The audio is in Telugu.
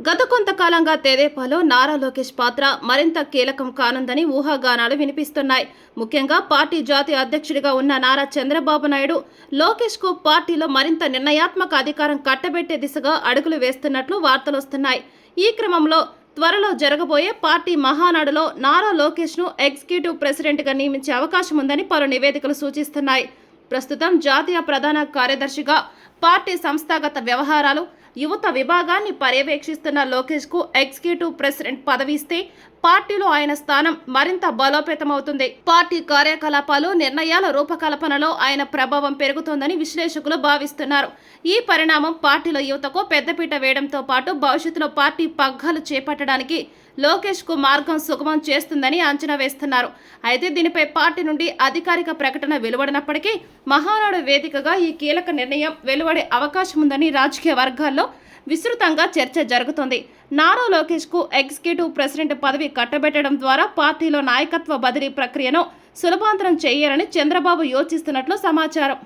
గత కొంతకాలంగా తెదేపాలో నారా లోకేష్ పాత్ర మరింత కీలకం కానుందని ఊహాగానాలు వినిపిస్తున్నాయి. ముఖ్యంగా పార్టీ జాతీయ అధ్యక్షుడిగా ఉన్న నారా చంద్రబాబు నాయుడు లోకేష్ కు పార్టీలో మరింత నిర్ణయాత్మక అధికారం కట్టబెట్టే దిశగా అడుగులు వేస్తున్నట్లు వార్తలొస్తున్నాయి. ఈ క్రమంలో త్వరలో జరగబోయే పార్టీ మహానాడులో నారా లోకేష్ ను ఎగ్జిక్యూటివ్ ప్రెసిడెంట్ గా నియమించే అవకాశం ఉందని పలు నివేదికలు సూచిస్తున్నాయి. ప్రస్తుతం జాతీయ ప్రధాన కార్యదర్శిగా పార్టీ సంస్థాగత వ్యవహారాలు, యువత విభాగాన్ని పర్యవేక్షిస్తున్న లోకేష్ కు ఎగ్జిక్యూటివ్ ప్రెసిడెంట్ పదవి ఇస్తే పార్టీలో ఆయన స్థానం మరింత బలోపేతమవుతుంది. పార్టీ కార్యకలాపాలు, నిర్ణయాల రూపకల్పనలో ఆయన ప్రభావం పెరుగుతోందని విశ్లేషకులు భావిస్తున్నారు. ఈ పరిణామం పార్టీలో యువతకు పెద్దపీట వేయడంతో పాటు భవిష్యత్తులో పార్టీ పగ్గాలు చేపట్టడానికి లోకేష్ కు మార్గం సుగమం చేస్తుందని అంచనా వేస్తున్నారు. అయితే దీనిపై పార్టీ నుండి అధికారిక ప్రకటన వెలువడినప్పటికీ మహానాడు వేదికగా ఈ కీలక నిర్ణయం వెలువడే అవకాశం ఉందని రాజకీయ వర్గాల్లో విస్తృతంగా చర్చ జరుగుతోంది. నారా లోకేష్ కు ఎగ్జిక్యూటివ్ ప్రెసిడెంట్ పదవి కట్టబెట్టడం ద్వారా పార్టీలో నాయకత్వ బదిలీ ప్రక్రియను సులభాంతరం చేయాలని చంద్రబాబు యోచిస్తున్నట్లు సమాచారం.